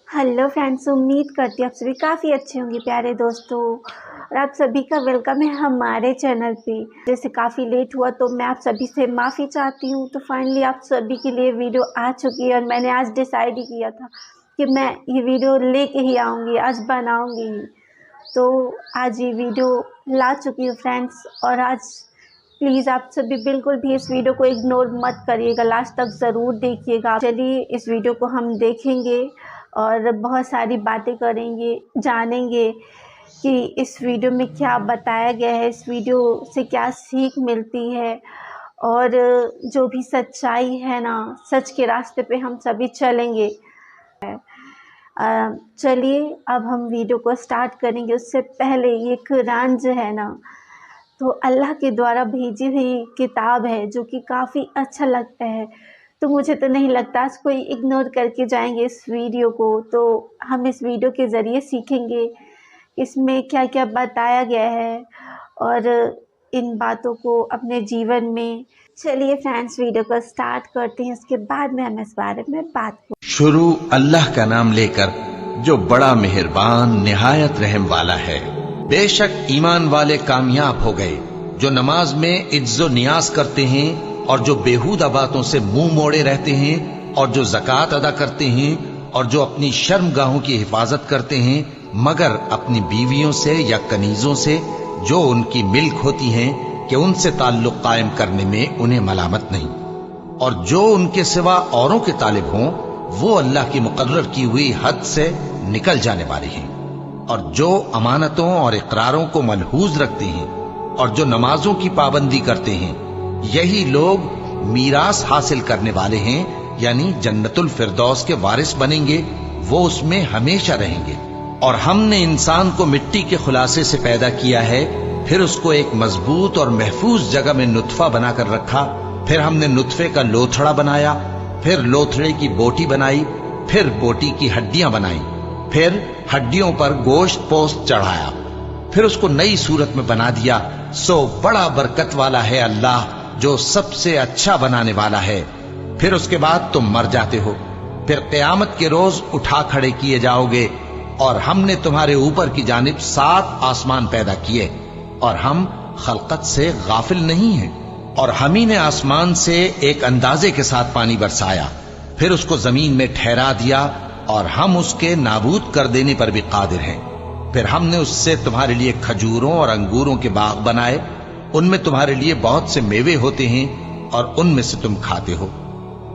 Hello friends, उम्मीद करती हूँ आप सभी काफ़ी अच्छे होंगे प्यारे दोस्तों। और आप सभी का वेलकम है हमारे चैनल पे। जैसे काफ़ी लेट हुआ तो मैं आप सभी से माफ़ी चाहती हूँ। तो फाइनली आप सभी के लिए वीडियो आ चुकी है और मैंने आज डिसाइड ही किया था कि मैं ये वीडियो लेके ही आऊँगी, आज बनाऊँगी ही। तो आज ये वीडियो ला चुकी हूँ फ्रेंड्स। और आज प्लीज़ आप सभी बिल्कुल भी इस वीडियो को इग्नोर मत करिएगा, लास्ट तक ज़रूर देखिएगा। चलिए इस वीडियो को हम देखेंगे और बहुत सारी बातें करेंगे, जानेंगे कि इस वीडियो में क्या बताया गया है, इस वीडियो से क्या सीख मिलती है। और जो भी सच्चाई है ना, सच के रास्ते पे हम सभी चलेंगे। चलिए अब हम वीडियो को स्टार्ट करेंगे। उससे पहले ये कुरान जो है ना, तो अल्लाह के द्वारा भेजी हुई किताब है जो कि काफ़ी अच्छा लगता है। तो मुझे तो नहीं लगता आज कोई इग्नोर करके जाएंगे इस वीडियो को। तो हम इस वीडियो के ज़रिए सीखेंगे इसमें क्या क्या बताया गया है और इन बातों को अपने जीवन में। चलिए फ्रेंड्स वीडियो को स्टार्ट करते हैं, उसके बाद में हम इस बारे में बात करेंगे। शुरू अल्लाह का नाम लेकर जो बड़ा मेहरबान निहायत रहम वाला है। बेशक ईमान वाले कामयाब हो गए जो नमाज में इज्जो नियाज करते हैं और जो बेहुदा बातों से मुंह मोड़े रहते हैं और जो ज़कात अदा करते हैं और जो अपनी शर्मगाहों की हिफाजत करते हैं, मगर अपनी बीवियों से या कनीजों से जो उनकी मिल्क होती हैं कि उनसे ताल्लुक कायम करने में उन्हें मलामत नहीं। और जो उनके सिवा औरों के तालिब हों वो अल्लाह की मुकर्रर की हुई हद से निकल जाने वाले हैं। और जो अमानतों और इकरारों को मलहूज रखते हैं और जो नमाजों की पाबंदी करते हैं, यही लोग मीरास हासिल करने वाले हैं, यानी जन्नतुल फिरदौस के वारिस बनेंगे, वो उसमें हमेशा रहेंगे। और हमने इंसान को मिट्टी के खुलासे से पैदा किया है, फिर उसको एक मजबूत और महफूज जगह में नुत्फा बनाकर रखा, फिर हमने नुत्फे का लोथड़ा बनाया, फिर लोथड़े की बोटी बनाई, फिर बोटी की हड्डियां बनाई, फिर हड्डियों पर गोश्त पोस्त चढ़ाया, फिर उसको नई सूरत में बना दिया। सो बड़ा बरकत वाला है अल्लाह जो सबसे अच्छा बनाने वाला है। फिर उसके बाद तुम मर जाते हो, फिर क़यामत के रोज उठा खड़े किए जाओगे। और हमने तुम्हारे ऊपर की जानिब 7 आसमान पैदा किए और हम खलकत से गाफिल नहीं हैं। और हम ही ने आसमान से एक अंदाजे के साथ पानी बरसाया, फिर उसको जमीन में ठहरा दिया और हम उसके नाबूद कर देने पर भी कादिर हैं। फिर हमने उससे तुम्हारे लिए खजूरों और अंगूरों के बाग बनाए, उनमें तुम्हारे लिए बहुत से मेवे होते हैं और उनमें से तुम खाते हो।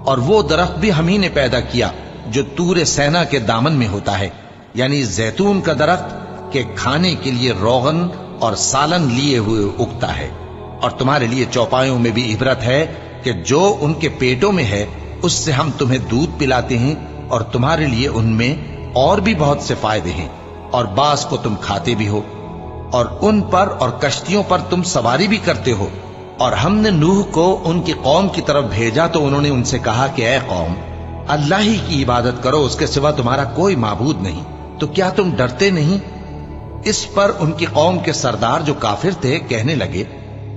और वो दरख्त भी हम ही ने पैदा किया जो तूरे सैना के दामन में होता है, यानी जैतून का दरख्त के खाने के लिए रोगन और सालन लिए हुए उगता है। और तुम्हारे लिए चौपायों में भी इबरत है कि जो उनके पेटों में है उससे हम तुम्हें दूध पिलाते हैं, और तुम्हारे लिए उनमें और भी बहुत से फायदे हैं। और बास को तुम खाते भी हो और उन पर और कश्तियों पर तुम सवारी भी करते हो। और हमने नूह को उनकी कौम की तरफ भेजा तो उन्होंने उनसे कहा कि ऐ कौम, अल्लाह ही की इबादत करो, उसके सिवा तुम्हारा कोई माबूद नहीं। तो क्या तुम डरते नहीं? इस पर उनकी कौम के सरदार जो काफिर थे कहने लगे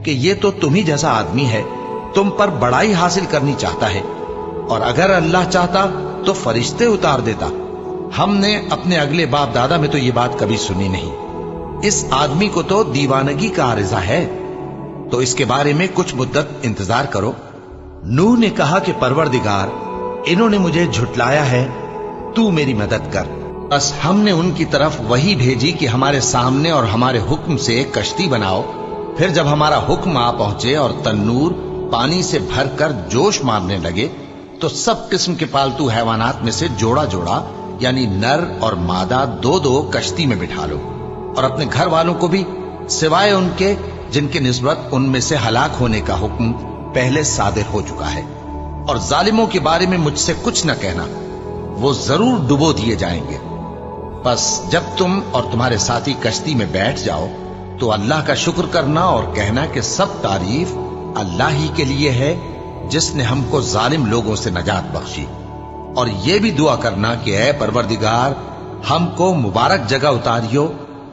कि ये तो तुम ही जैसा आदमी है, तुम पर बड़ाई हासिल करनी चाहता है, और अगर अल्लाह चाहता तो फरिश्ते उतार देता। हमने अपने अगले बाप दादा में तो ये बात कभी सुनी नहीं। इस आदमी को तो दीवानगी का आरिजा है, तो इसके बारे में कुछ मुद्दत इंतजार करो। नूह ने कहा कि परवरदिगार, इन्होंने मुझे झुटलाया है, तू मेरी मदद कर। बस हमने उनकी तरफ वही भेजी कि हमारे सामने और हमारे हुक्म से एक कश्ती बनाओ। फिर जब हमारा हुक्म आ पहुंचे और तन्नूर पानी से भरकर जोश मारने लगे, तो सब किस्म के पालतू हैवानात में से जोड़ा जोड़ा, यानी नर और मादा 2-2 कश्ती में बिठा लो। और अपने घर वालों को भी, सिवाय उनके जिनके निस्बत उनमें से हलाक होने का हुक्म पहले सादिर हो चुका है। और जालिमों के बारे में मुझसे कुछ न कहना, वो जरूर डुबो दिए जाएंगे। बस जब तुम और तुम्हारे साथी कश्ती में बैठ जाओ तो अल्लाह का शुक्र करना और कहना कि सब तारीफ अल्लाह ही के लिए है जिसने हमको जालिम लोगों से नजात बख्शी। और ये भी दुआ करना कि ऐ परवरदिगार, हमको मुबारक जगह उतारियो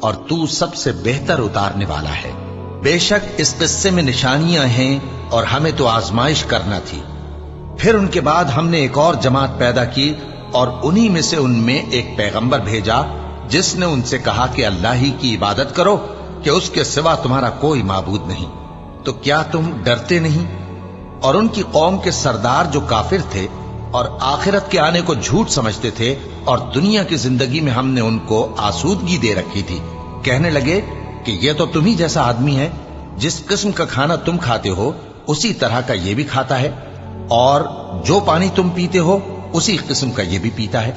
और तू सबसे बेहतर उतारने वाला है। बेशक इस किस्से में निशानियां हैं और हमें तो आजमाइश करना थी। फिर उनके बाद हमने एक और जमात पैदा की और उन्हीं में से उनमें एक पैगंबर भेजा जिसने उनसे कहा कि अल्लाह ही की इबादत करो, कि उसके सिवा तुम्हारा कोई माबूद नहीं। तो क्या तुम डरते नहीं? और उनकी कौम के सरदार जो काफिर थे और आखिरत के आने को झूठ समझते थे और दुनिया की जिंदगी में हमने उनको आसूदगी दे रखी थी, कहने लगे कि ये तो तुम ही जैसा आदमी है, जिस किस्म का खाना तुम खाते हो उसी तरह का ये भी खाता है, और जो पानी तुम पीते हो उसी किस्म का ये भी पीता है।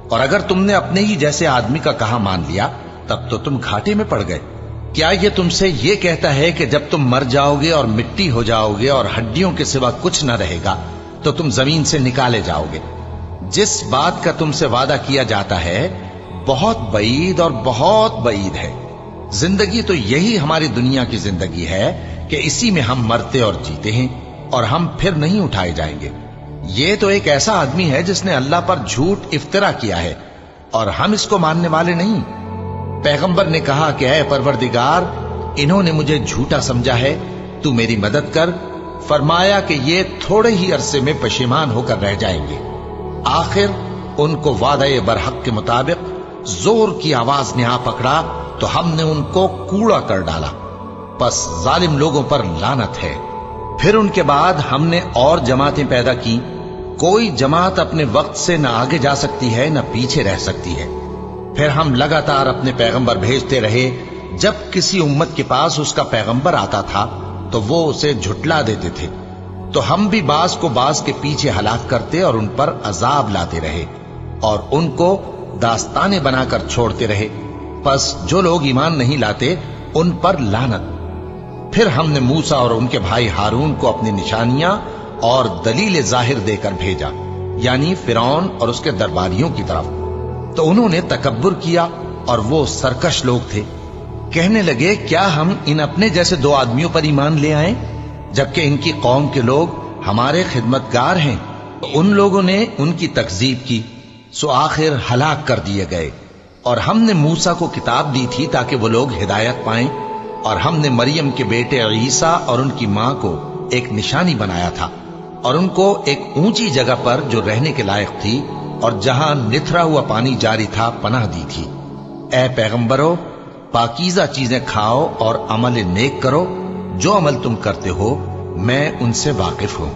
और अगर तुमने अपने ही जैसे आदमी का कहा मान लिया तब तो तुम घाटे में पड़ गए। क्या ये तुमसे ये कहता है कि जब तुम मर जाओगे और मिट्टी हो जाओगे और हड्डियों के सिवा कुछ न रहेगा तो तुम जमीन से निकाले जाओगे? जिस बात का तुमसे वादा किया जाता है बहुत बईद और बहुत बईद है। जिंदगी तो यही हमारी दुनिया की जिंदगी है कि इसी में हम मरते और जीते हैं और हम फिर नहीं उठाए जाएंगे। ये तो एक ऐसा आदमी है जिसने अल्लाह पर झूठ इफ्तिरा किया है और हम इसको मानने वाले नहीं। पैगंबर ने कहा कि ऐ परवरदिगार, इन्होंने मुझे झूठा समझा है, तू मेरी मदद कर। फरमाया कि ये थोड़े ही अरसे में पशेमान होकर रह जाएंगे। आखिर उनको वादे बरहक के मुताबिक जोर की आवाज ने आ पकड़ा तो हमने उनको कूड़ा कर डाला। बस जालिम लोगों पर लानत है। फिर उनके बाद हमने और जमातें पैदा की। कोई जमात अपने वक्त से न आगे जा सकती है न पीछे रह सकती है। फिर हम लगातार अपने पैगंबर भेजते रहे। जब किसी उम्मत के पास उसका पैगंबर आता था तो वो उसे झुटला देते थे, तो हम भी बाज को बाज के पीछे हलाक करते और उन पर अजाब लाते रहे और उनको दास्तानें बनाकर छोड़ते रहे। बस जो लोग ईमान नहीं लाते उन पर लानत। फिर हमने मूसा और उनके भाई हारून को अपनी निशानियां और दलील जाहिर देकर भेजा, यानी फिरौन और उसके दरबारियों की तरफ। तो उन्होंने तकब्बुर किया और वो सरकश लोग थे। कहने लगे, क्या हम इन अपने जैसे दो आदमियों पर ईमान ले आए, जबकि इनकी कौम के लोग हमारे खिदमतगार हैं। तो उन लोगों ने उनकी तकजीब की, सो आखिर हलाक कर दिए गए। और हमने मूसा को किताब दी थी ताकि वो लोग हिदायत पाएं, और हमने मरियम के बेटे ईसा और उनकी मां को एक निशानी बनाया था और उनको एक ऊंची जगह पर जो रहने के लायक थी और जहां निथरा हुआ पानी जारी था पनाह दी थी। ए पैगंबरों, पाकीज़ा चीजें खाओ और अमल नेक करो। जो अमल तुम करते हो मैं उनसे वाकिफ हूं।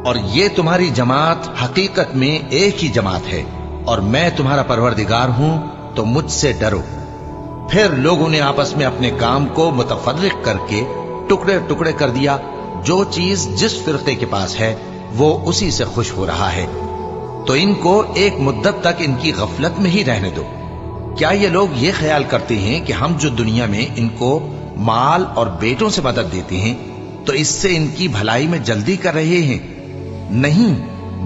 और ये तुम्हारी जमात हकीकत में एक ही जमात है और मैं तुम्हारा परवरदिगार हूं, तो मुझसे डरो। फिर लोगों ने आपस में अपने काम को मुतफर्रिक करके टुकड़े टुकड़े कर दिया। जो चीज जिस फिरके के पास है वो उसी से खुश हो रहा है, तो इनको एक मुद्दत तक इनकी गफलत में ही रहने दो। क्या ये लोग ये ख्याल करते हैं कि हम जो दुनिया में इनको माल और बेटों से मदद देते हैं तो इससे इनकी भलाई में जल्दी कर रहे हैं? नहीं,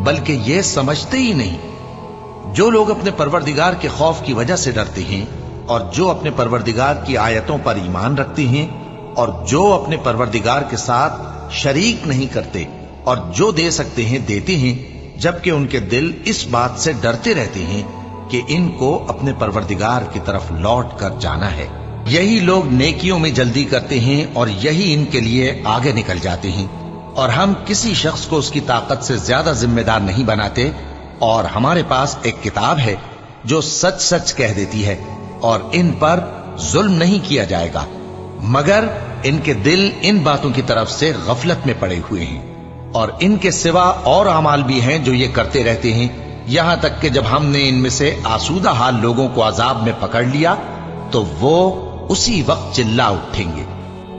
बल्कि ये समझते ही नहीं। जो लोग अपने परवरदिगार के खौफ की वजह से डरते हैं और जो अपने परवरदिगार की आयतों पर ईमान रखते हैं और जो अपने परवरदिगार के साथ शरीक नहीं करते और जो दे सकते हैं देते हैं, जबकि उनके दिल इस बात से डरते रहते हैं कि इनको अपने परवरदिगार की तरफ लौट कर जाना है। यही लोग नेकियों में जल्दी करते हैं और यही इनके लिए आगे निकल जाते हैं। और हम किसी शख्स को उसकी ताकत से ज्यादा जिम्मेदार नहीं बनाते। और हमारे पास एक किताब है जो सच सच कह देती है और इन पर जुल्म नहीं किया जाएगा, मगर इनके दिल इन बातों की तरफ से गफलत में पड़े हुए हैं। और इनके सिवा और अमाल भी हैं जो ये करते रहते हैं, यहां तक कि जब हमने इनमें से आसूदा हाल लोगों को अजाब में पकड़ लिया तो वो उसी वक्त चिल्ला उठेंगे,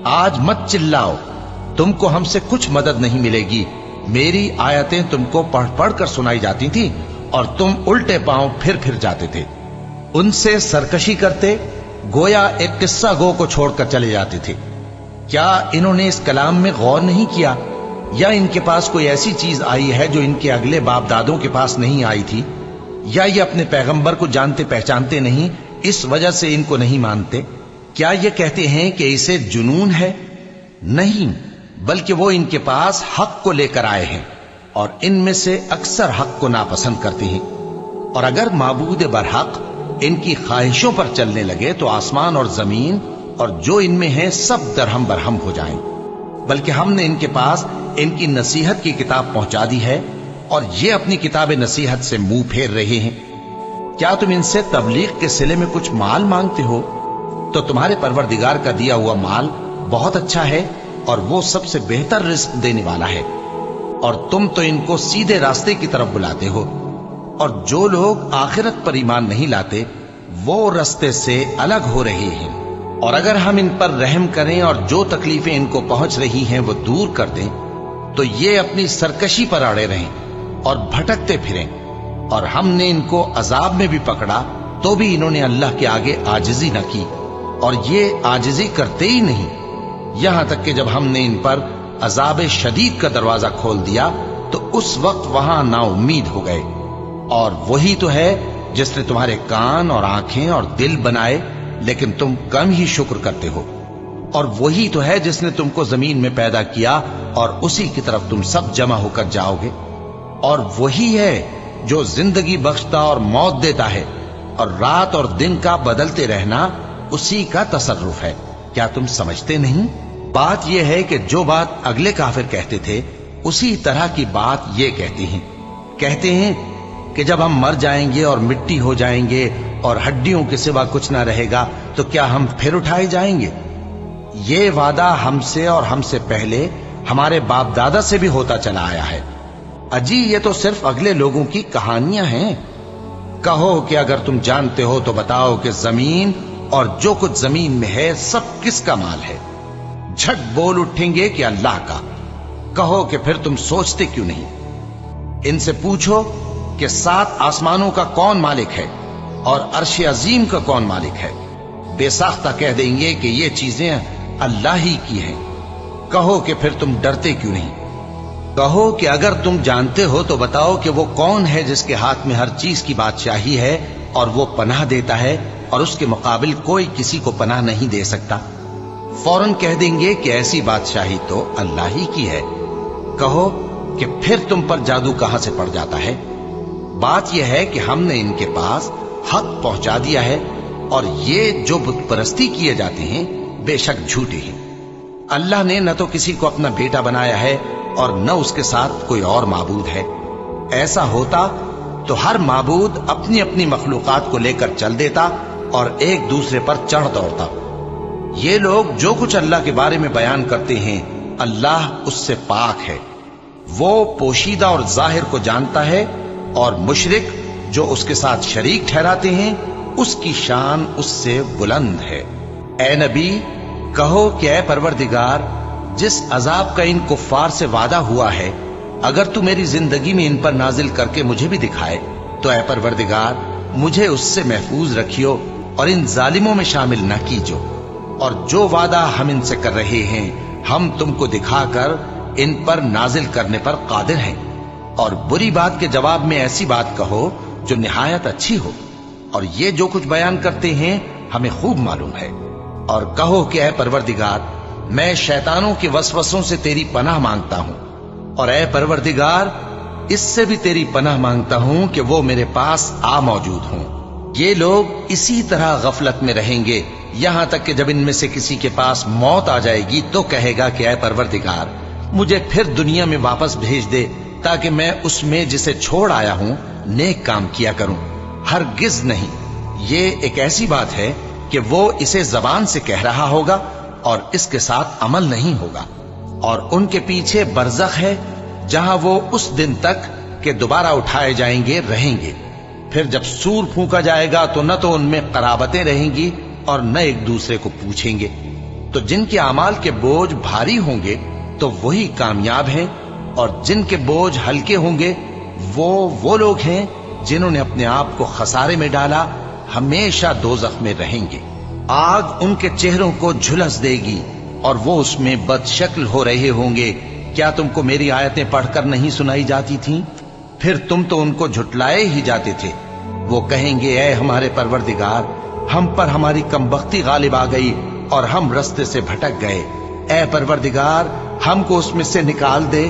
आज मत चिल्लाओ, तुमको हमसे कुछ मदद नहीं मिलेगी। मेरी आयतें तुमको पढ़ पढ़ कर सुनाई जाती थी और तुम उल्टे पांव फिर जाते थे। उनसे सरकशी करते, गोया एक किस्सा गो को छोड़कर चले जाते थे। क्या इन्होंने इस कलाम में गौर नहीं किया, या इनके पास कोई ऐसी चीज आई है जो इनके अगले बाप दादों के पास नहीं आई थी, या ये अपने पैगंबर को जानते पहचानते नहीं, इस वजह से इनको नहीं मानते? क्या ये कहते हैं कि इसे जुनून है? नहीं, बल्कि वो इनके पास हक को लेकर आए हैं और इनमें से अक्सर हक को नापसंद करते हैं। और अगर माबूद बरहक इनकी ख्वाहिशों पर चलने लगे तो आसमान और जमीन और जो इनमें है सब दरहम बरहम हो जाएं। बल्कि हमने इनके पास इनकी नसीहत की किताब पहुंचा दी है और ये अपनी किताब नसीहत से मुंह फेर रहे हैं। क्या तुम इनसे तबलीग के सिले में कुछ माल मांगते हो? तो तुम्हारे परवरदिगार का दिया हुआ माल बहुत अच्छा है और वो सबसे बेहतर रिस्क देने वाला है, और तुम तो इनको सीधे रास्ते की तरफ बुलाते हो। और जो लोग आखिरत पर ईमान नहीं लाते वो रास्ते से अलग हो रहे हैं। और अगर हम इन पर रहम करें और जो तकलीफें इनको पहुंच रही हैं वो दूर कर दें, तो ये अपनी सरकशी पर अड़े रहें और भटकते फिरें। और हमने इनको अजाब में भी पकड़ा तो भी इन्होंने अल्लाह के आगे आजिजी न की, और ये आजिजी करते ही नहीं, यहां तक कि जब हमने इन पर अजाब शदीद का दरवाजा खोल दिया तो उस वक्त वहां नाउम्मीद हो गए। और वही तो है जिसने तुम्हारे कान और आंखें और दिल बनाए, लेकिन तुम कम ही शुक्र करते हो। और वही तो है जिसने तुमको जमीन में पैदा किया और उसी की तरफ तुम सब जमा होकर जाओगे। और वही है जो जिंदगी बख्शता और मौत देता है, और रात और दिन का बदलते रहना उसी का तसर्रुफ है। क्या तुम समझते नहीं? बात यह है कि जो बात अगले काफिर कहते थे उसी तरह की बात ये कहते हैं कि जब हम मर जाएंगे और मिट्टी हो जाएंगे और हड्डियों के सिवा कुछ ना रहेगा तो क्या हम फिर उठाए जाएंगे? ये वादा हमसे और हमसे पहले हमारे बाप दादा से भी होता चला आया है। अजी ये तो सिर्फ अगले लोगों की कहानियां हैं। कहो कि अगर तुम जानते हो तो बताओ कि जमीन और जो कुछ जमीन में है सब किसका माल है? झट बोल उठेंगे कि अल्लाह का। कहो कि फिर तुम सोचते क्यों नहीं? इनसे पूछो कि 7 आसमानों का कौन मालिक है और अर्श अजीम का कौन मालिक है। बेसाख्ता कह देंगे कि ये चीजें अल्लाह ही की हैं। कहो कि फिर तुम डरते क्यों नहीं? कहो कि अगर तुम जानते हो तो बताओ कि वो कौन है जिसके हाथ में हर चीज की बादशाही है और वो पनाह देता है और उसके मुकाबिल कोई किसी को पनाह नहीं दे सकता। फौरन कह देंगे कि ऐसी बादशाही तो अल्लाह ही की है। कहो कि फिर तुम पर जादू कहां से पड़ जाता है? बात यह है कि हमने इनके पास हक पहुंचा दिया है, और ये जो बुत परस्ती किए जाते हैं बेशक झूठे हैं। अल्लाह ने न तो किसी को अपना बेटा बनाया है और न उसके साथ कोई और माबूद है। ऐसा होता तो हर माबूद अपनी अपनी मखलूकात को लेकर चल देता और एक दूसरे पर चढ़ दौड़ता। ये लोग जो कुछ अल्लाह के बारे में बयान करते हैं अल्लाह उससे पाक है। वो पोशीदा और जाहिर को जानता है, और मुशरिक जो उसके साथ शरीक ठहराते हैं उसकी शान उससे बुलंद है। ए नबी कहो कि ए परवरदिगार, जिस अजाब का इन कुफ्फार से वादा हुआ है अगर तू मेरी जिंदगी में इन पर नाजिल करके मुझे भी दिखाए तो ए परवरदिगार मुझे उससे महफूज रखियो और इन जालिमों में शामिल न कीजो। और जो वादा हम इनसे कर रहे हैं हम तुमको दिखाकर इन पर नाजिल करने पर कादिर हैं। और बुरी बात के जवाब में ऐसी बात कहो जो निहायत अच्छी हो, और ये जो कुछ बयान करते हैं हमें खूब मालूम है। और कहो कि ऐ परवरदिगार, मैं शैतानों के वसवसों से तेरी पनाह मांगता हूं, और ऐ परवरदिगार इससे भी तेरी पनाह मांगता हूं कि वो मेरे पास आ मौजूद हों। ये लोग इसी तरह गफलत में रहेंगे यहां तक कि जब इनमें से किसी के पास मौत आ जाएगी तो कहेगा कि ऐ परवरदिगार मुझे फिर दुनिया में वापस भेज दे ताकि मैं उसमें जिसे छोड़ आया हूं नेक काम किया करूं। हरगिज नहीं, ये एक ऐसी बात है कि वो इसे जबान से कह रहा होगा और इसके साथ अमल नहीं होगा। और उनके पीछे बरज़ख है जहां वो उस दिन तक के दोबारा उठाए जाएंगे रहेंगे। फिर जब सूर फूंका जाएगा तो न तो उनमें कराबतें रहेंगी और न एक दूसरे को पूछेंगे। तो जिनके अमाल के बोझ भारी होंगे तो वही कामयाब हैं, और जिनके बोझ हल्के होंगे वो लोग हैं जिन्होंने अपने आप को खसारे में डाला, हमेशा दोज़ख में रहेंगे। आग उनके चेहरों को झुलस देगी और वो उसमें बदशक्ल हो रहे होंगे। क्या तुमको मेरी आयतें पढ़कर नहीं सुनाई जाती थीं? फिर तुम तो उनको झुटलाए ही जाते थे। वो कहेंगे ऐ हमारे परवरदिगार, हम पर हमारी कमबख्ती गालिब आ गई और हम रास्ते से भटक गए। ऐ परवरदिगार हमको उसमें से निकाल दे,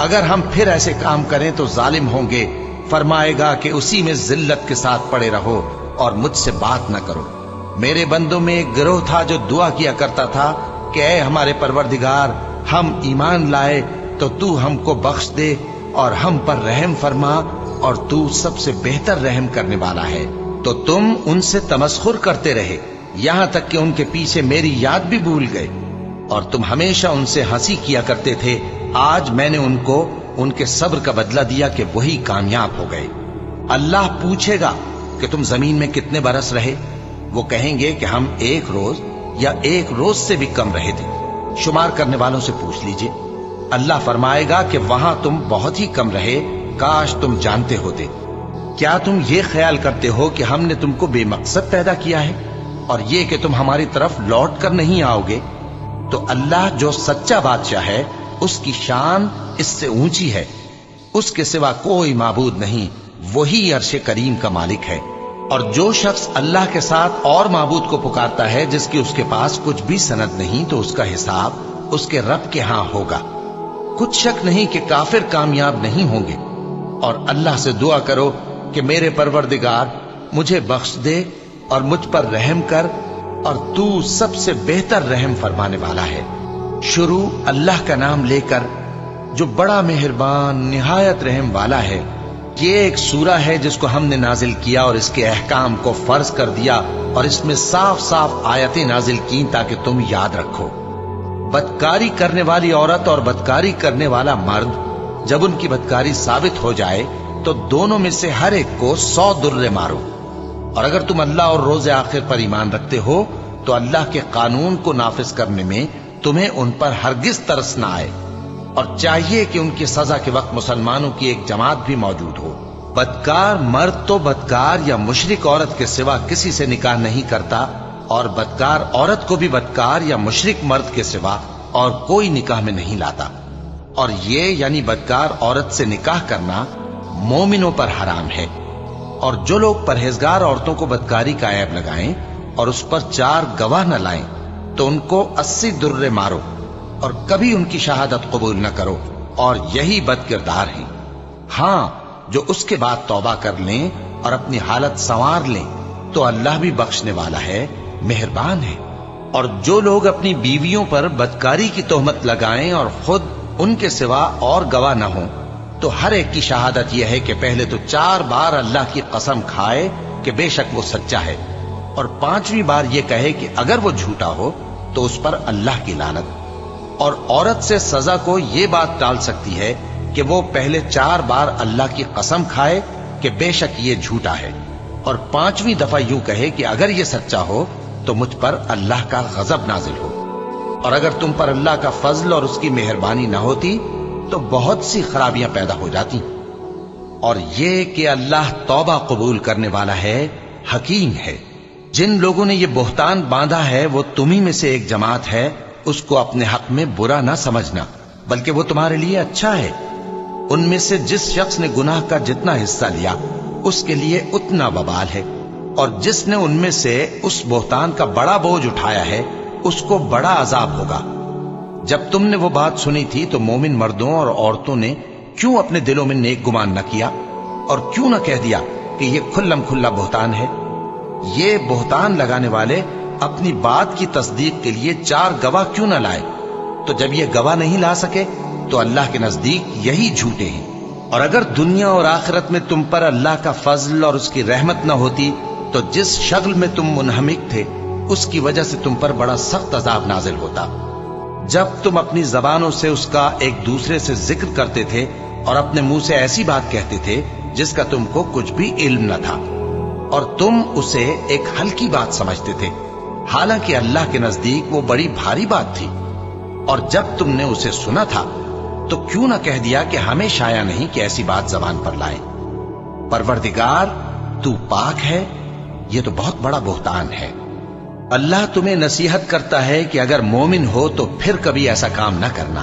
अगर हम फिर ऐसे काम करें तो जालिम होंगे। फरमाएगा कि उसी में जिल्लत के साथ पड़े रहो और मुझसे बात न करो। मेरे बंदों में एक गिरोह था जो दुआ किया करता था कि ऐ हमारे परवरदिगार, हम ईमान लाए तो तू हमको बख्श दे और हम पर रहम फरमा, और तू सबसे बेहतर रहम करने वाला है। तो तुम उनसे तमस्खुर करते रहे, यहां तक कि उनके पीछे मेरी याद भी भूल गए, और तुम हमेशा उनसे हंसी किया करते थे। आज मैंने उनको उनके सब्र का बदला दिया कि वही कामयाब हो गए। अल्लाह पूछेगा कि तुम जमीन में कितने बरस रहे? वो कहेंगे कि हम 1 रोज या 1 रोज से भी कम रहे थे। शुमार करने वालों से पूछ लीजिए। अल्लाह फरमाएगा कि वहां तुम बहुत ही कम रहे, काश तुम जानते होते। क्या तुम ये ख्याल करते हो कि हमने तुमको बेमकसद पैदा किया है, और ये कि तुम हमारी तरफ लौट कर नहीं आओगे? तो अल्लाह जो सच्चा बादशाह है, उसकी शान इससे ऊंची है। उसके सिवा कोई माबूद नहीं, वही अर्शे करीम का मालिक है। और जो शख्स अल्लाह के साथ और माबूद को पुकारता है जिसकी उसके पास कुछ भी सनद नहीं, तो उसका हिसाब उसके रब के यहां होगा। कुछ शक नहीं कि काफिर कामयाब नहीं होंगे। और अल्लाह से दुआ करो कि मेरे परवरदिगार मुझे बख्श दे और मुझ पर रहम कर, और तू सबसे बेहतर रहम फरमाने वाला है। शुरू अल्लाह का नाम लेकर जो बड़ा मेहरबान निहायत रहम वाला है। ये एक सूरा है जिसको हमने नाजिल किया और इसके अहकाम को फर्ज कर दिया, और इसमें साफ साफ आयतें नाजिल की ताकि तुम याद रखो। बदकारी करने वाली औरत और बदकारी करने वाला मर्द जब उनकी बदकारी साबित हो जाए तो दोनों में से हर एक को 100 दुर्रे मारो। और अगर तुम अल्लाह और रोज़े आखिर पर ईमान रखते हो तो अल्लाह के कानून को नाफिज करने में तुम्हें उन पर हरगिज तरस ना आए, और चाहिए कि उनकी सजा के वक्त मुसलमानों की एक जमात भी मौजूद हो। बदकार मर्द तो बदकार या मुशरिक औरत के सिवा किसी से निकाह नहीं करता, और बदकार औरत को भी बदकार या मुशरिक मर्द के सिवा और कोई निकाह में नहीं लाता। और ये यानी बदकार औरत से निकाह करना मोमिनों पर हराम है। और जो लोग परहेजगार औरतों को बदकारी का ऐब लगाएं और उस पर 4 गवाह न लाएं, तो उनको 80 दुर्रे मारो और कभी उनकी शहादत कबूल न करो, और यही बदकिरदार है। हां, जो उसके बाद तौबा कर लें और अपनी हालत संवार लें तो अल्लाह भी बख्शने वाला है, मेहरबान है। और जो लोग अपनी बीवियों पर बदकारी की तोहमत लगाएं और खुद उनके सिवा और गवाह न हों, तो हर एक की शहादत यह है कि पहले तो 4 बार अल्लाह की कसम खाए कि बेशक वो सच्चा है, और 5वीं बार ये कहे कि अगर वो झूठा हो तो उस पर अल्लाह की लानत। और औरत से सजा को ये बात टाल सकती है कि वो पहले 4 बार अल्लाह की कसम खाए कि बेशक ये झूठा है, और 5वीं दफा यूं कहे कि अगर ये सच्चा हो तो मुझ पर अल्लाह का गजब नाजिल हो। और अगर तुम पर अल्लाह का फजल और उसकी मेहरबानी ना होती तो बहुत सी खराबियां पैदा हो जाती। और ये कि अल्लाह तौबा कबूल करने वाला है, हकीम है। जिन लोगों ने ये बोहतान बांधा है वो तुम्ही में से एक जमात है, उसको अपने हक में बुरा ना समझना, बल्कि वो तुम्हारे लिए अच्छा है। उनमें से जिस शख्स ने गुनाह का जितना हिस्सा लिया उसके लिए उतना वबाल है, और जिसने उनमें से उस बोहतान का बड़ा बोझ उठाया है उसको बड़ा अजाब होगा। जब तुमने वो बात सुनी थी तो मोमिन मर्दों और औरतों ने क्यों अपने दिलों में नेक गुमान न किया, और क्यों न कह दिया कि ये खुल्लम खुल्ला बोहतान है? ये बोहतान लगाने वाले अपनी बात की तस्दीक के लिए 4 गवाह क्यों न लाए? तो जब ये गवाह नहीं ला सके तो अल्लाह के नजदीक यही झूठे हैं। और अगर दुनिया और आखिरत में तुम पर अल्लाह का फजल और उसकी रहमत न होती तो जिस शगल में तुम मुनहमिक थे उसकी वजह से तुम पर बड़ा सख्त अजाब नाजिल होता। जब तुम अपनी जबानों से उसका एक दूसरे से जिक्र करते थे और अपने मुंह से ऐसी बात कहते थे जिसका तुमको कुछ भी इल्म न था, और तुम उसे एक हल्की बात समझते थे, हालांकि अल्लाह के नजदीक वो बड़ी भारी बात थी। और जब तुमने उसे सुना था तो क्यों न कह दिया कि हमें शाया नहीं कि ऐसी बात जबान पर लाए। परवरदिगार तू पाक है, ये तो बहुत बड़ा बोहतान है। अल्लाह तुम्हें नसीहत करता है कि अगर मोमिन हो तो फिर कभी ऐसा काम न करना,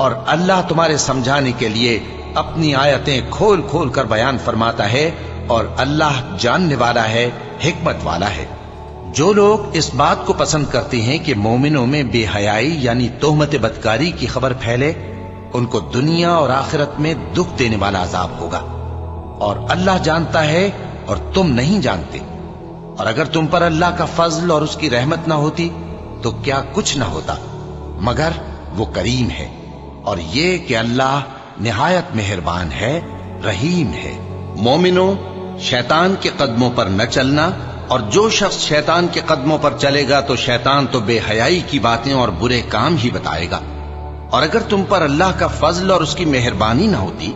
और अल्लाह तुम्हारे समझाने के लिए अपनी आयतें खोल खोल कर बयान फरमाता है, और अल्लाह जानने वाला है, हिकमत वाला है। जो लोग इस बात को पसंद करते हैं कि मोमिनों में बेहयाई यानी तोहमत बदकारी की खबर फैले, उनको दुनिया और आखिरत में दुख देने वाला अजाब होगा। और अल्लाह जानता है और तुम नहीं जानते। और अगर तुम पर अल्लाह का फजल और उसकी रहमत ना होती तो क्या कुछ ना होता, मगर वो करीम है। और ये कि अल्लाह निहायत मेहरबान है, रहीम है। मोमिनो, शैतान के कदमों पर न चलना, और जो शख्स शैतान के कदमों पर चलेगा तो शैतान तो बेहयाई की बातें और बुरे काम ही बताएगा। और अगर तुम पर अल्लाह का फजल और उसकी मेहरबानी न होती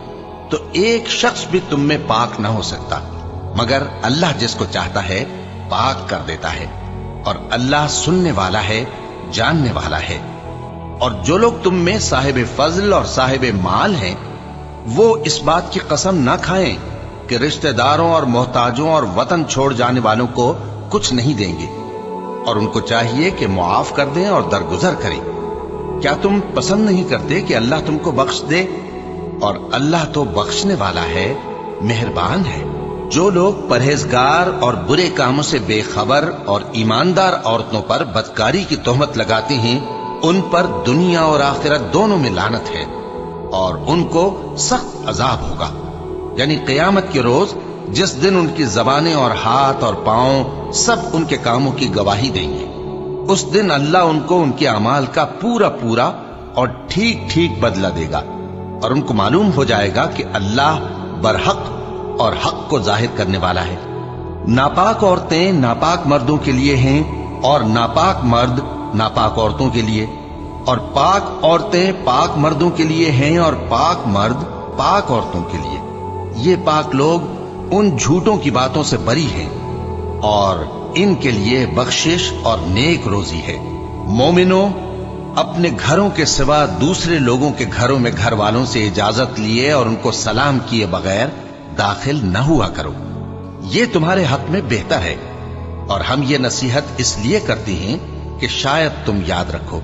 तो एक शख्स भी तुम में पाक न हो सकता, मगर अल्लाह जिसको चाहता है पाक कर देता है, और अल्लाह सुनने वाला है, जानने वाला है। और जो लोग तुम में साहिब फजल और साहिब माल हैं, वो इस बात की कसम न खाएं कि रिश्तेदारों और मोहताजों और वतन छोड़ जाने वालों को कुछ नहीं देंगे, और उनको चाहिए कि मुआफ कर दें और दरगुजर करें। क्या तुम पसंद नहीं करते कि अल्लाह तुमको बख्श दे? और अल्लाह तो बख्शने वाला है, मेहरबान है। जो लोग परहेजगार और बुरे कामों से बेखबर और ईमानदार औरतों पर बदकारी की तोहमत लगाते हैं, उन पर दुनिया और आखिरत दोनों में लानत है, और उनको सख्त अजाब होगा। यानी क़यामत के रोज, जिस दिन उनकी जबानें और हाथ और पांव सब उनके कामों की गवाही देंगे, उस दिन अल्लाह उनको उनके अमाल का पूरा पूरा और ठीक ठीक बदला देगा, और उनको मालूम हो जाएगा कि अल्लाह बरहक और हक को जाहिर करने वाला है। नापाक औरतें नापाक मर्दों के लिए हैं, और नापाक मर्द नापाक औरतों के लिए, और पाक औरतें पाक मर्दों के लिए हैं, और पाक मर्द पाक औरतों के लिए। ये पाक लोग उन झूठों की बातों से बरी हैं, और इनके लिए बख्शिश और नेक रोजी है। मोमिनो, अपने घरों के सिवा दूसरे लोगों के घरों में घर वालों से इजाजत लिए और उनको सलाम किए बगैर दाखिल न हुआ करो। ये तुम्हारे हक में बेहतर है, और हम ये नसीहत इसलिए करते हैं कि शायद तुम याद रखो।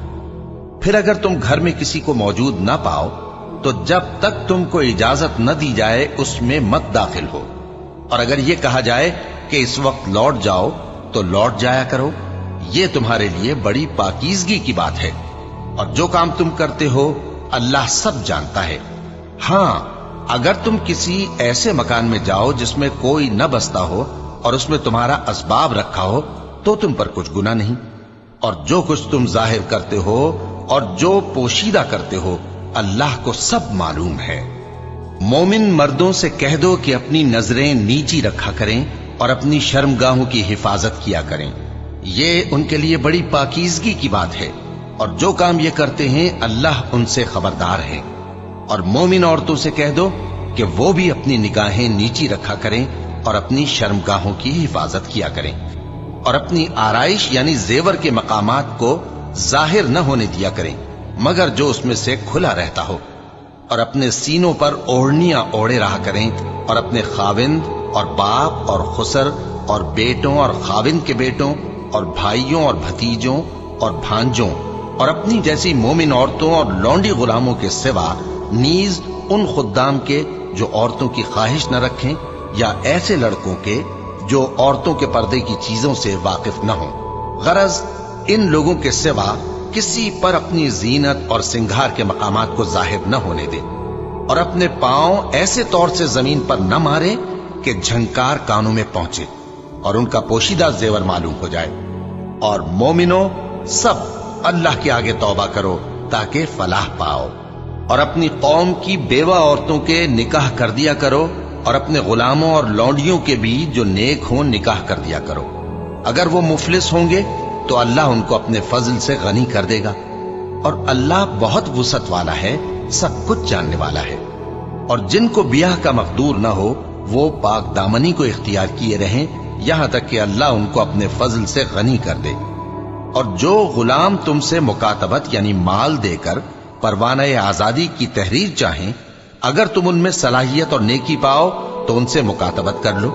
फिर अगर तुम घर में किसी को मौजूद न पाओ तो जब तक तुमको इजाजत न दी जाए उसमें मत दाखिल हो, और अगर ये कहा जाए कि इस वक्त लौट जाओ तो लौट जाया करो। ये तुम्हारे लिए बड़ी पाकीज़गी की बात है, और जो काम तुम करते हो अल्लाह सब जानता है। हां, अगर तुम किसी ऐसे मकान में जाओ जिसमें कोई न बसता हो और उसमें तुम्हारा असबाब रखा हो तो तुम पर कुछ गुनाह नहीं, और जो कुछ तुम जाहिर करते हो और जो पोशीदा करते हो अल्लाह को सब मालूम है। मोमिन मर्दों से कह दो कि अपनी नजरें नीची रखा करें और अपनी शर्मगाहों की हिफाजत किया करें। ये उनके लिए बड़ी पाकीज़गी की बात है, और जो काम ये करते हैं अल्लाह उनसे खबरदार है। और मोमिन औरतों से कह दो कि वो भी अपनी निगाहें नीची रखा करें और अपनी शर्मगाहों की हिफाजत किया करें, और अपनी आराइश यानी जेवर के मकामात को जाहिर न होने दिया करें मगर जो उसमें से खुला रहता हो, और अपने सीनों पर ओढ़नियां ओढ़े रहा करें, और अपने खाविंद और बाप और खुसर और बेटों और खाविंद के बेटों और भाइयों और भतीजों और भांजों और अपनी जैसी मोमिन औरतों और लौंडी गुलामों के सिवा नीज उन खुद्दाम के जो औरतों की ख्वाहिश न रखें, या ऐसे लड़कों के जो औरतों के पर्दे की चीजों से वाकिफ न हों। गरज इन लोगों के सिवा किसी पर अपनी जीनत और सिंगार के मकामात को जाहिर न होने दे, और अपने पांव ऐसे तौर से जमीन पर न मारे कि झंकार कानों में पहुंचे और उनका पोशीदा जेवर मालूम हो जाए। और मोमिनो, सब अल्लाह के आगे तौबा करो ताकि फलाह पाओ, और अपनी कौम की बेवा औरतों के निकाह कर दिया करो, और अपने गुलामों और लौंडियों के भी जो नेक हों निकाह कर दिया करो। अगर वो मुफलिस होंगे तो अल्लाह उनको अपने फजल से गनी कर देगा, और अल्लाह बहुत वुसअत वाला है, सब कुछ जानने वाला है। और जिनको ब्याह का मकदूर न हो वो पाक दामनी को इख्तियार किए रहें, यहां तक कि अल्लाह उनको अपने फजल से गनी कर दे। और जो गुलाम तुमसे मुकातबत यानी माल देकर परवाना आजादी की तहरीर चाहें, अगर तुम उनमें सलाहियत और नेकी पाओ तो उनसे मुकातबत कर लो,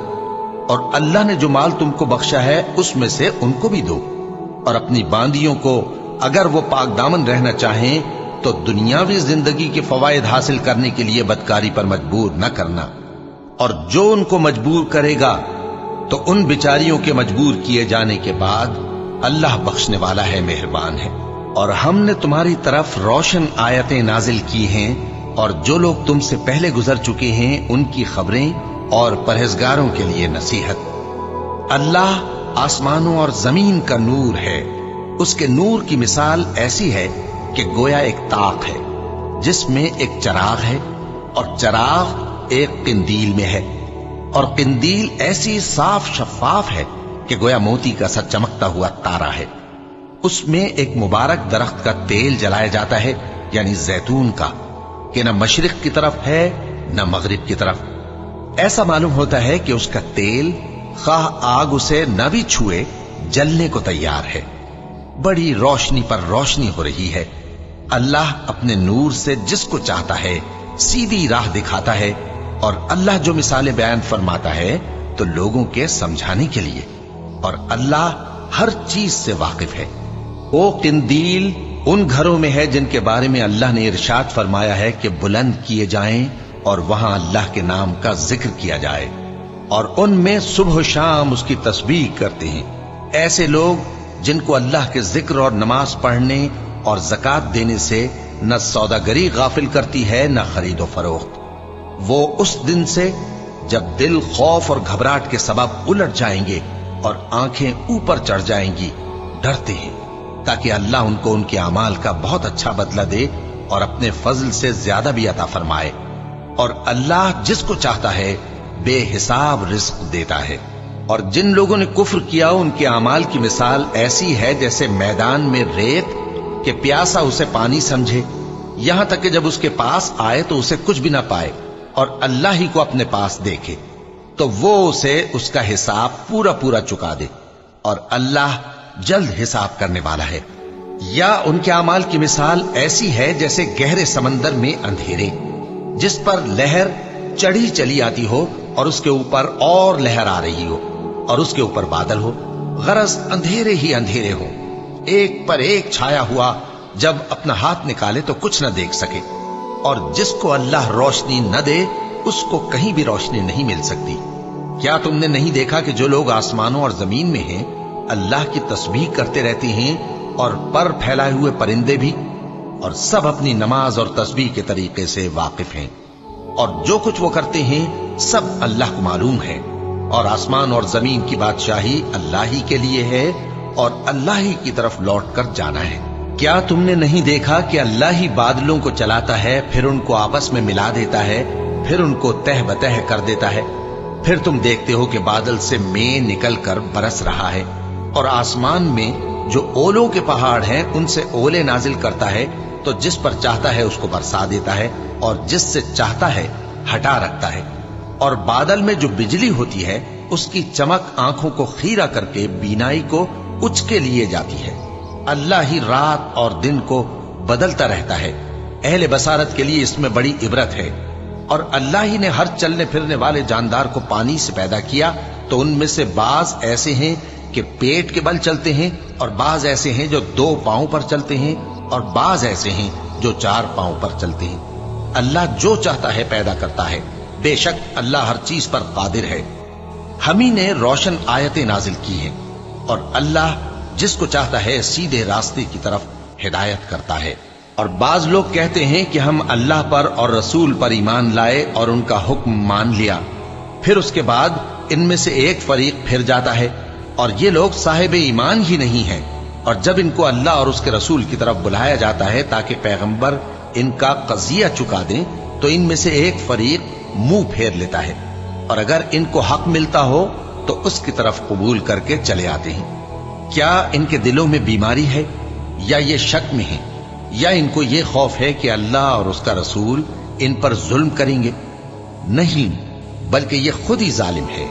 और अल्लाह ने जो माल तुमको बख्शा है उसमें से उनको भी दो। और अपनी बांदियों को अगर वो पाक दामन रहना चाहें तो दुनियावी जिंदगी के फवायद हासिल करने के लिए बदकारी पर मजबूर न करना, और जो उनको मजबूर करेगा तो उन बिचारियों के मजबूर किए जाने के बाद अल्लाह बख्शने वाला है, मेहरबान है। और हमने तुम्हारी तरफ रोशन आयतें नाजिल की हैं, और जो लोग तुमसे पहले गुजर चुके हैं उनकी खबरें और परहेजगारों के लिए नसीहत। अल्लाह आसमानों और जमीन का नूर है। उसके नूर की मिसाल ऐसी है कि गोया एक ताक है जिसमें एक चराग है, और चराग एक किंदील में है, और किंदील ऐसी साफ शफाफ है कि गोया मोती का सा चमकता हुआ तारा है। उसमें एक मुबारक दरख्त का तेल जलाया जाता है, यानी जैतून का, कि न मशरिक की तरफ है न मगरिब की तरफ। ऐसा मालूम होता है कि उसका तेल खाह आग उसे न भी छुए जलने को तैयार है। बड़ी रोशनी पर रोशनी हो रही है। अल्लाह अपने नूर से जिसको चाहता है सीधी राह दिखाता है, और अल्लाह जो मिसालें बयान फरमाता है तो लोगों के समझाने के लिए, और अल्लाह हर चीज से वाकिफ है। वो किंदील उन घरों में है जिनके बारे में अल्लाह ने इरशाद फरमाया है कि बुलंद किए जाएं और वहां अल्लाह के नाम का जिक्र किया जाए, और उनमें सुबह शाम उसकी तस्बीह करते हैं। ऐसे लोग जिनको अल्लाह के जिक्र और नमाज पढ़ने और ज़कात देने से न सौदागरी गाफिल करती है न खरीदो फरोख्त। वो उस दिन से जब दिल खौफ और घबराहट के सबब उलट जाएंगे और आंखें ऊपर चढ़ जाएंगी, डरते हैं, ताकि अल्लाह उनको उनके अमाल का बहुत अच्छा बदला दे और अपने फजल से ज्यादा भी अता फरमाए। और अल्लाह जिसको चाहता है बेहिसाब रिस्क देता है। और जिन लोगों ने कुफ्र किया उनके अमाल की मिसाल ऐसी है जैसे मैदान में रेत के प्यासा उसे पानी समझे, यहां तक कि जब उसके पास आए तो उसे कुछ भी ना पाए और अल्लाह ही को अपने पास देखे तो वो उसे उसका हिसाब पूरा पूरा चुका दे, और अल्लाह जल्द हिसाब करने वाला है। या उनके अमाल की मिसाल ऐसी है जैसे गहरे समंदर में अंधेरे जिस पर लहर चढ़ी चली आती हो और उसके ऊपर और लहर आ रही हो और उसके ऊपर बादल हो, गरज अंधेरे ही अंधेरे हो, एक पर एक छाया हुआ, जब अपना हाथ निकाले तो कुछ न देख सके। और जिसको अल्लाह रोशनी न दे उसको कहीं भी रोशनी नहीं मिल सकती। क्या तुमने नहीं देखा कि जो लोग आसमानों और जमीन में हैं अल्लाह की तस्बीह करते रहते हैं, और पर फैलाए हुए परिंदे भी, और सब अपनी नमाज और तस्बीह के तरीके से वाकिफ हैं, और जो कुछ वो करते हैं सब अल्लाह को मालूम है। और आसमान और जमीन की बादशाही अल्लाह ही के लिए है और अल्लाह ही की तरफ लौट कर जाना है। क्या तुमने नहीं देखा कि अल्लाह ही बादलों को चलाता है, फिर उनको आपस में मिला देता है, फिर उनको तह बतह कर देता है, फिर तुम देखते हो कि बादल से मेंह निकल कर बरस रहा है, और आसमान में जो ओलों के पहाड़ हैं उनसे ओले नाजिल करता है, तो जिस पर चाहता है उसको बरसा देता है और जिससे चाहता है हटा रखता है। और बादल में जो बिजली होती है उसकी चमक आंखों को खीरा करके बीनाई को उचके लिए जाती है। अल्लाह ही रात और दिन को बदलता रहता है। अहले बसारत के लिए इसमें बड़ी इबरत है। और अल्लाह ही ने हर चलने फिरने वाले जानदार को पानी से पैदा किया, तो उनमें से बाज ऐसे हैं कि पेट के बल चलते हैं, और बाज ऐसे हैं जो 2 पांव पर चलते हैं, और बाज ऐसे हैं जो 4 पांव पर चलते हैं। अल्लाह जो चाहता है पैदा करता है। बेशक अल्लाह हर चीज पर कादिर है। हम ही ने रोशन आयतें नाजिल की हैं, और अल्लाह जिसको चाहता है सीधे रास्ते की तरफ हिदायत करता है। और बाज लोग कहते हैं कि हम अल्लाह पर और रसूल पर ईमान लाए और उनका हुक्म मान लिया, फिर उसके बाद इनमें से एक फरीक फिर जाता है, और ये लोग साहिब ईमान ही नहीं हैं। और जब इनको अल्लाह और उसके रसूल की तरफ बुलाया जाता है ताकि पैगंबर इनका कजिया चुका दें, तो इनमें से एक फरीक मुंह फेर लेता है, और अगर इनको हक मिलता हो तो उसकी तरफ कबूल करके चले आते हैं। क्या इनके दिलों में बीमारी है, या ये शक में है, या इनको ये खौफ है कि अल्लाह और उसका रसूल इन पर जुल्म करेंगे? नहीं, बल्कि ये खुद ही जालिम है।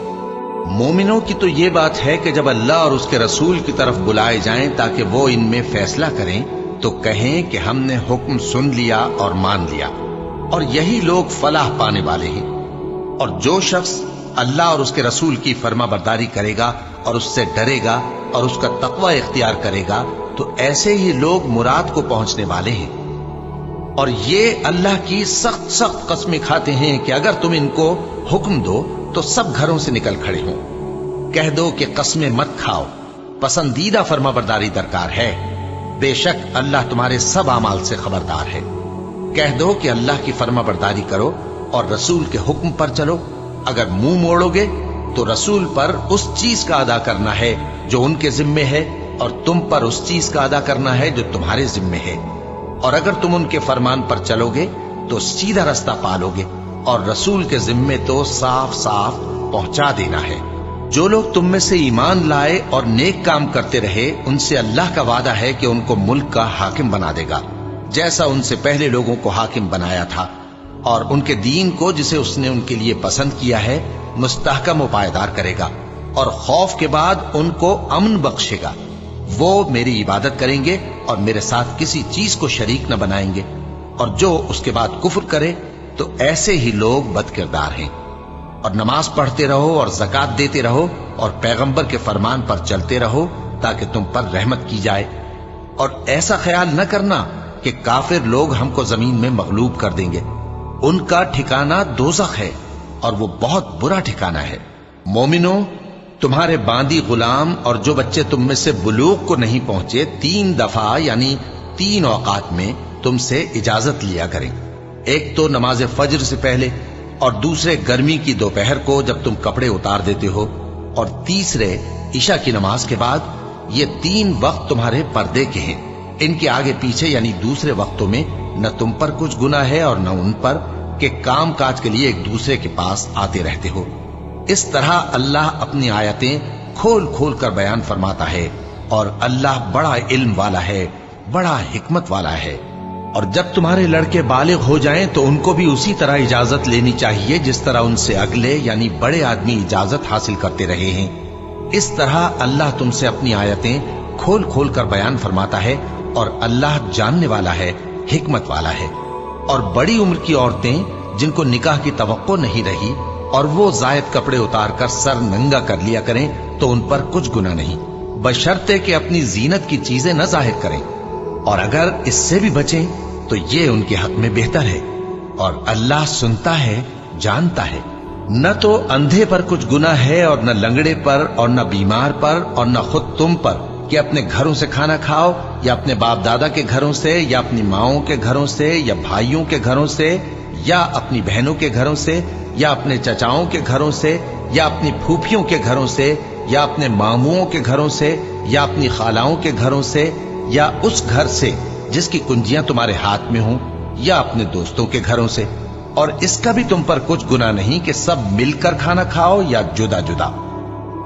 मोमिनों की तो ये बात है कि जब अल्लाह और उसके रसूल की तरफ बुलाए जाएं ताकि वो इनमें फैसला करें, तो कहें कि हमने हुक्म सुन लिया और मान लिया, और यही लोग फलाह पाने वाले हैं। और जो शख्स अल्लाह और उसके रसूल की फर्मा बरदारी करेगा और उससे डरेगा और उसका तकवा इख्तियार करेगा, तो ऐसे ही लोग मुराद को पहुंचने वाले हैं। और ये अल्लाह की सख्त सख्त कस्में खाते हैं कि अगर तुम इनको हुक्म दो तो सब घरों से निकल खड़े हों। कह दो कि कस्में मत खाओ, पसंदीदा फर्माबरदारी दरकार है। बेशक अल्लाह तुम्हारे सब अमाल से खबरदार है। कह दो कि अल्लाह की फर्माबरदारी करो और रसूल के हुक्म पर चलो। अगर मुंह मोड़ोगे तो रसूल पर उस चीज का अदा करना है जो उनके जिम्मे है, और तुम पर उस चीज का अदा करना है जो तुम्हारे जिम्मे है। और अगर तुम उनके फरमान पर चलोगे तो सीधा रास्ता पालोगे, और रसूल के जिम्मे तो साफ साफ पहुंचा देना है। जो लोग तुम में से ईमान लाए और नेक काम करते रहे, उनसे अल्लाह का वादा है कि उनको मुल्क का हाकिम बना देगा, जैसा उनसे पहले लोगों को हाकिम बनाया था, और उनके दीन को जिसे उसने उनके लिए पसंद किया है मुस्तहकम व पायदार करेगा, और खौफ के बाद उनको अमन बख्शेगा। वो मेरी इबादत करेंगे और मेरे साथ किसी चीज को शरीक न बनाएंगे, और जो उसके बाद कुफ्र करे तो ऐसे ही लोग बदकिरदार हैं। और नमाज पढ़ते रहो और ज़कात देते रहो और पैगंबर के फरमान पर चलते रहो ताकि तुम पर रहमत की जाए। और ऐसा ख्याल न करना कि काफिर लोग हमको जमीन में मगलूब कर देंगे। उनका ठिकाना दोज़ख है और वो बहुत बुरा ठिकाना है। मोमिनो, तुम्हारे बांदी गुलाम और जो बच्चे तुम में से बुलूग को नहीं पहुंचे 3 दफा यानी 3 औकात में तुमसे इजाजत लिया करें। एक तो नमाज फज्र से पहले, और दूसरे गर्मी की दोपहर को जब तुम कपड़े उतार देते हो, और तीसरे ईशा की नमाज के बाद। ये 3 वक्त तुम्हारे पर्दे के हैं। इनके आगे पीछे यानी दूसरे वक्तों में न तुम पर कुछ गुनाह है और न उन पर, कि काम काज के लिए एक दूसरे के पास आते रहते हो। इस तरह अल्लाह अपनी आयतें खोल खोल कर बयान फरमाता है, और अल्लाह बड़ा इल्म वाला है, बड़ा हिकमत वाला है। और जब तुम्हारे लड़के बालिग हो जाएं तो उनको भी उसी तरह इजाजत लेनी चाहिए जिस तरह उनसे अगले यानी बड़े आदमी इजाजत हासिल करते रहे हैं। इस तरह अल्लाह तुमसे अपनी आयतें खोल खोल कर बयान फरमाता है, और अल्लाह जानने वाला है, हिकमत वाला है। और बड़ी उम्र की औरतें जिनको निकाह की तवक्को नहीं रही और वो जायद कपड़े उतार कर सर नंगा कर लिया करें तो उन पर कुछ गुनाह नहीं, बशर्ते कि अपनी जीनत की चीजें न जाहिर करें। और अगर इससे भी बचें तो ये उनके हक में बेहतर है, और अल्लाह सुनता है, जानता है। न तो अंधे पर कुछ गुनाह है और न लंगड़े पर और न बीमार पर और न खुद तुम पर कि अपने घरों से खाना खाओ, या अपने बाप दादा के घरों से, या अपनी माओं के घरों से, या भाइयों के घरों से, या अपनी बहनों के घरों से, या अपने चचाओं के घरों से, या अपनी फूफियों के घरों से, या अपने मामुओं के घरों से, या अपनी खालाओं के घरों से, या उस घर से जिसकी कुंजियां तुम्हारे हाथ में हों, या अपने दोस्तों के घरों से। और इसका भी तुम पर कुछ गुनाह नहीं कि सब मिलकर खाना खाओ या जुदा जुदा।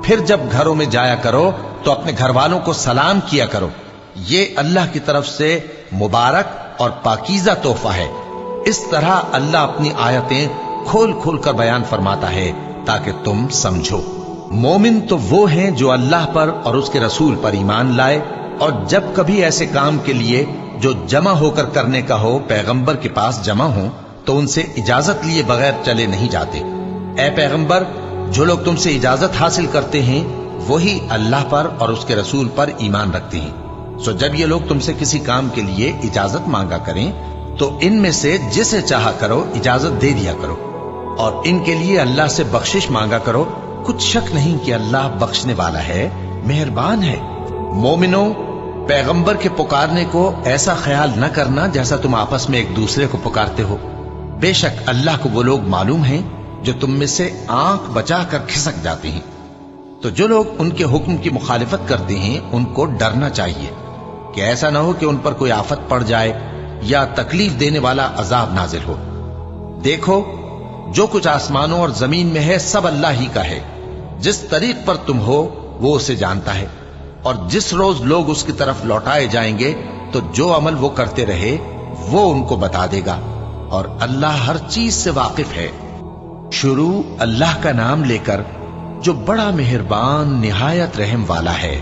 फिर जब घरों में जाया करो तो अपने घर वालों को सलाम किया करो। ये अल्लाह की तरफ से मुबारक और पाकीज़ा तोहफा है। इस तरह अल्लाह अपनी आयतें खोल खोल कर बयान फरमाता है ताकि तुम समझो। मोमिन तो वो हैं जो अल्लाह पर और उसके रसूल पर ईमान लाए, और जब कभी ऐसे काम के लिए जो जमा होकर करने का हो पैगंबर के पास जमा हो तो उनसे इजाजत लिए बगैर चले नहीं जाते। ए पैगंबर, जो लोग तुमसे इजाजत हासिल करते हैं वही अल्लाह पर और उसके रसूल पर ईमान रखते हैं। सो जब ये लोग तुमसे किसी काम के लिए इजाजत मांगा करें तो इनमें से जिसे चाहा करो इजाजत दे दिया करो, और इनके लिए अल्लाह से बख्शिश मांगा करो। कुछ शक नहीं कि अल्लाह बख्शने वाला है, मेहरबान है। मोमिनो, पैगंबर के पुकारने को ऐसा ख्याल न करना जैसा तुम आपस में एक दूसरे को पुकारते हो। बेशक अल्लाह को वो लोग मालूम हैं जो तुम में से आंख बचाकर खिसक जाते हैं। तो जो लोग उनके हुक्म की मुखालिफत करते हैं उनको डरना चाहिए कि ऐसा ना हो कि उन पर कोई आफत पड़ जाए या तकलीफ देने वाला अजाब नाजिल हो। देखो, जो कुछ आसमानों और जमीन में है सब अल्लाह ही का है। जिस तरीक पर तुम हो वो उसे जानता है, और जिस रोज लोग उसकी तरफ लौटाए जाएंगे तो जो अमल वो करते रहे वो उनको बता देगा, और अल्लाह हर चीज से वाकिफ है। शुरू अल्लाह का नाम लेकर जो बड़ा मेहरबान निहायत रहम वाला है।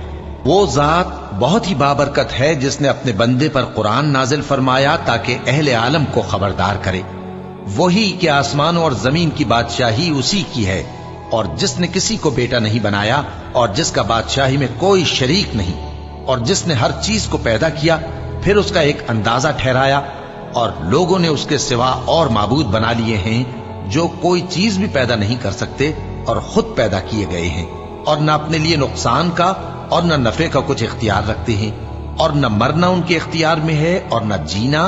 वो जात बहुत ही बाबरकत है जिसने अपने बंदे पर कुरान नाजिल फरमाया ताकि अहले आलम को खबरदार करे। वही कि आसमानों और जमीन की बादशाही उसी की है, और जिसने किसी को बेटा नहीं बनाया और जिसका बादशाही में कोई शरीक नहीं, और जिसने हर चीज को पैदा किया फिर उसका एक अंदाजा ठहराया, और लोगों ने उसके सिवा और माबूद बना लिए हैं जो कोई चीज भी पैदा नहीं कर सकते और खुद पैदा किए गए हैं, और न अपने लिए नुकसान का और न नफे का कुछ इख्तियार रखते हैं, और न मरना उनके इख्तियार में है और न जीना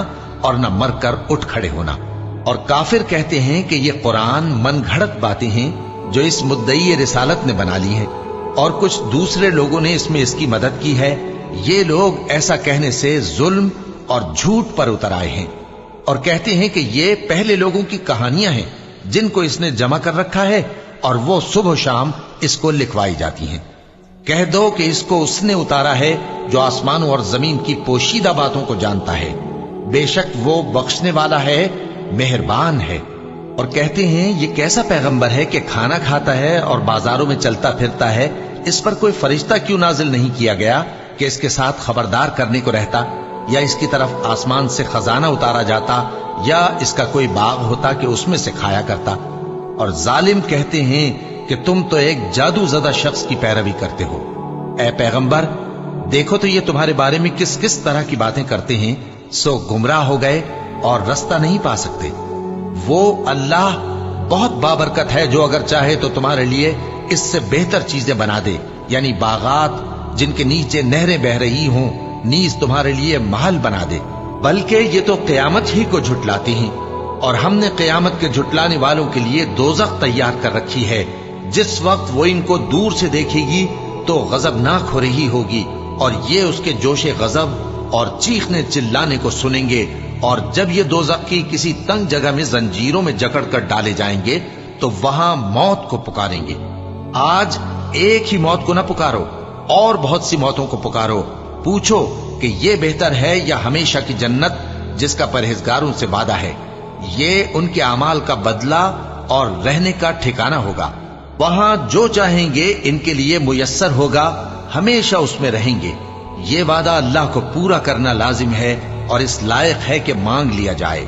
और न मरकर उठ खड़े होना। और काफिर कहते हैं कि ये कुरान मन घड़त बातें हैं जो इस मुद्दई रिसालत ने बना ली है, और कुछ दूसरे लोगों ने इसमें इसकी मदद की है। ये लोग ऐसा कहने से जुल्म और झूठ पर उतर आए हैं। اور کہتے ہیں کہ یہ پہلے لوگوں کی کہانیاں ہیں جن کو اس نے جمع کر رکھا ہے اور وہ صبح و شام اس کو لکھوائی جاتی ہیں۔ کہہ دو کہ اس کو اس نے اتارا ہے جو آسمانوں اور زمین کی پوشیدہ باتوں کو جانتا ہے، بے شک وہ بخشنے والا ہے، مہربان ہے۔ اور کہتے ہیں یہ کیسا پیغمبر ہے کہ کھانا کھاتا ہے اور بازاروں میں چلتا پھرتا ہے، اس پر کوئی فرشتہ کیوں نازل نہیں کیا گیا کہ اس کے ساتھ خبردار کرنے کو رہتا، یا اس کی طرف آسمان سے خزانہ اتارا جاتا، یا اس کا کوئی باغ ہوتا کہ اس میں سے کھایا کرتا۔ اور ظالم کہتے ہیں کہ تم تو ایک جادو زدہ شخص کی پیروی کرتے ہو۔ اے پیغمبر، دیکھو تو یہ تمہارے بارے میں کس کس طرح کی باتیں کرتے ہیں، سو گمراہ ہو گئے اور رستہ نہیں پا سکتے۔ وہ اللہ بہت بابرکت ہے جو اگر چاہے تو تمہارے لیے اس سے بہتر چیزیں بنا دے، یعنی باغات جن کے نیچے نہریں بہ رہی ہوں، نیز تمہارے لیے محل بنا دے۔ بلکہ یہ تو قیامت ہی کو جھٹلاتی ہیں، اور ہم نے قیامت کے جھٹلانے والوں کے لیے دوزخ تیار کر رکھی ہے، جس وقت وہ ان کو دور سے دیکھے گی تو غضبناک ہو رہی ہوگی، اور یہ اس کے جوش غضب اور چیخنے چلانے کو سنیں گے۔ اور جب یہ دوزخ کی کسی تنگ جگہ میں زنجیروں میں جکڑ کر ڈالے جائیں گے تو وہاں موت کو پکاریں گے۔ آج ایک ہی موت کو نہ پکارو، اور بہت سی موتوں کو پکارو، پوچھو کہ یہ بہتر ہے یا ہمیشہ کی جنت جس کا پرہیزگاروں سے وعدہ ہے۔ یہ ان کے اعمال کا بدلہ اور رہنے کا ٹھکانہ ہوگا، وہاں جو چاہیں گے ان کے لیے میسر ہوگا، ہمیشہ اس میں رہیں گے۔ یہ وعدہ اللہ کو پورا کرنا لازم ہے اور اس لائق ہے کہ مانگ لیا جائے۔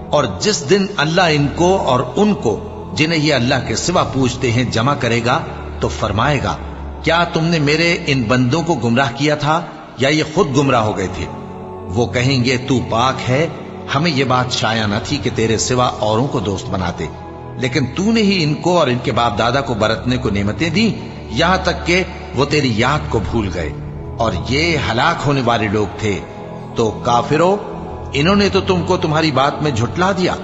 اور جس دن اللہ ان کو اور ان کو جنہیں یہ اللہ کے سوا پوچھتے ہیں جمع کرے گا تو فرمائے گا، کیا تم نے میرے ان بندوں کو گمراہ کیا تھا یا یہ خود گمراہ ہو گئے تھے؟ وہ کہیں گے تو پاک ہے، ہمیں یہ بات شایع نہ تھی کہ تیرے سوا اوروں کو دوست بناتے، لیکن تو نے ہی ان کو اور ان کے باپ دادا کو برتنے کو نعمتیں دی، یہاں تک کہ وہ تیری یاد کو بھول گئے، اور یہ ہلاک ہونے والے لوگ تھے۔ تو کافرو، انہوں نے تو تم کو تمہاری بات میں جھٹلا دیا،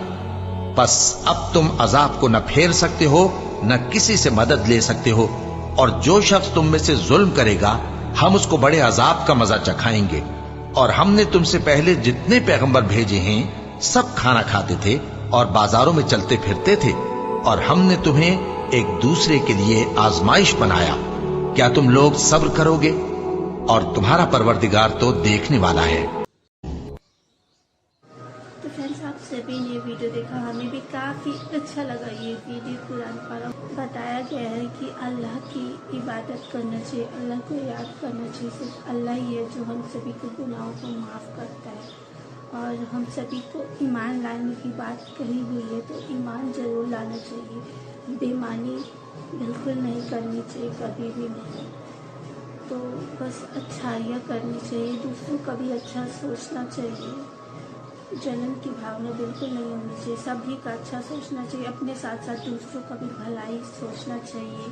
پس اب تم عذاب کو نہ پھیر سکتے ہو نہ کسی سے مدد لے سکتے ہو، اور جو شخص تم میں سے ظلم کرے گا ہم اس کو بڑے عذاب کا مزہ چکھائیں گے۔ اور ہم نے تم سے پہلے جتنے پیغمبر بھیجے ہیں سب کھانا کھاتے تھے اور بازاروں میں چلتے پھرتے تھے، اور ہم نے تمہیں ایک دوسرے کے لیے آزمائش بنایا، کیا تم لوگ صبر کرو گے؟ اور تمہارا پروردگار تو دیکھنے والا ہے۔ تو فرینڈس، آپ سبھی نے ویڈیو دیکھا، ہمیں بھی کافی اچھا لگا یہ ویڈیو۔ قرآن پاک بتایا گیا ہے کہ اللہ کی عبادت کرنا چاہیے، اللہ کو یاد کرنا چاہیے، صرف اللہ ہی ہے جو ہم سبھی کو گناہوں کو معاف کرتا ہے۔ اور ہم سبھی کو ایمان لانے کی بات کہی ہوئی ہے تو ایمان ضرور لانا چاہیے، بے ایمانی بالکل نہیں کرنی چاہیے، کبھی بھی نہیں۔ تو بس اچھائیاں کرنی چاہیے، دوسروں کا بھی اچھا سوچنا چاہیے، جلن کی بھاونا بالکل نہیں ہونی چاہیے، سبھی کا اچھا سوچنا چاہیے، اپنے ساتھ ساتھ دوسروں کا بھی بھلائی سوچنا چاہیے۔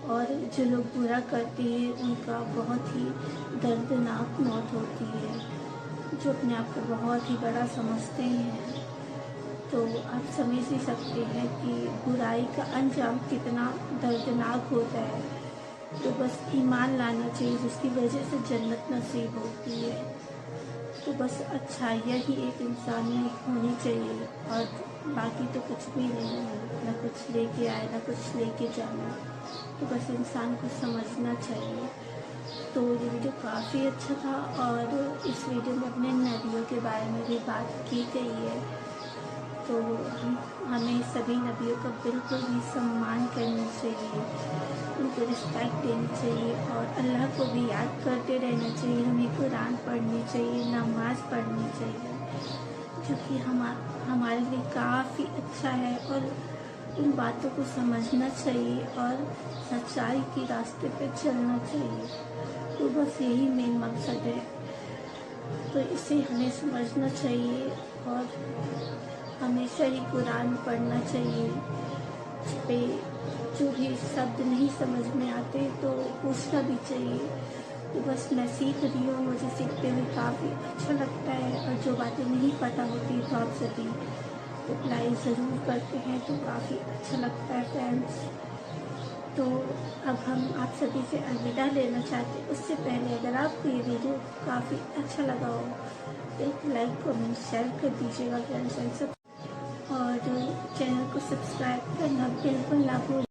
اور جو لوگ برا کرتے ہیں ان کا بہت ہی دردناک موت ہوتی ہے، جو اپنے آپ کو بہت ہی بڑا سمجھتے ہیں۔ تو آپ سمجھ ہی سکتے ہیں کہ برائی کا انجام کتنا دردناک ہوتا ہے۔ تو بس ایمان لانا چاہیے جس کی وجہ سے جنت نصیب ہوتی ہے۔ تو بس اچھائیاں ہی ایک انسان میں ہونی چاہیے، اور باقی تو کچھ بھی نہیں ہے، نہ کچھ لے کے آئے نہ کچھ لے کے جانا، تو بس انسان کو سمجھنا چاہیے۔ تو یہ ویڈیو کافی اچھا تھا، اور اس ویڈیو میں اپنے نبیوں کے بارے میں بھی بات کی گئی ہے۔ تو ہمیں سبھی نبیوں کا بالکل بھی سمان کرنا چاہیے، ان کو رسپیکٹ دینی چاہیے، اور اللہ کو بھی یاد کرتے رہنا چاہیے۔ ہمیں قرآن پڑھنی چاہیے، نماز پڑھنی چاہیے، جو کہ ہمارے لیے کافی اچھا ہے، اور ان باتوں کو سمجھنا چاہیے اور سچائی کے راستے پہ چلنا چاہیے۔ تو بس یہی مین مقصد ہے، تو اسے ہمیں سمجھنا چاہیے، اور ہمیشہ ہی قرآن پڑھنا چاہیے۔ اس پہ جو بھی شبد نہیں سمجھ میں آتے تو پوچھنا بھی چاہیے۔ تو بس میں سیکھ رہی ہوں، مجھے سیکھتے ہوئے کافی اچھا لگتا ہے، اور جو باتیں نہیں پتہ ہوتی تو آپ سبھی اپلائی ضرور کرتے ہیں تو کافی اچھا لگتا ہے فرینڈس۔ تو اب ہم آپ سبھی سے الوداع لینا چاہتے ہیں، اس سے پہلے اگر آپ کو یہ ویڈیو کافی اچھا لگا ہو एक लाइक कमेंट शेयर कर दीजिएगा फ्रेंड्स, और चैनल को सब्सक्राइब करना बिल्कुल ना भूलिए।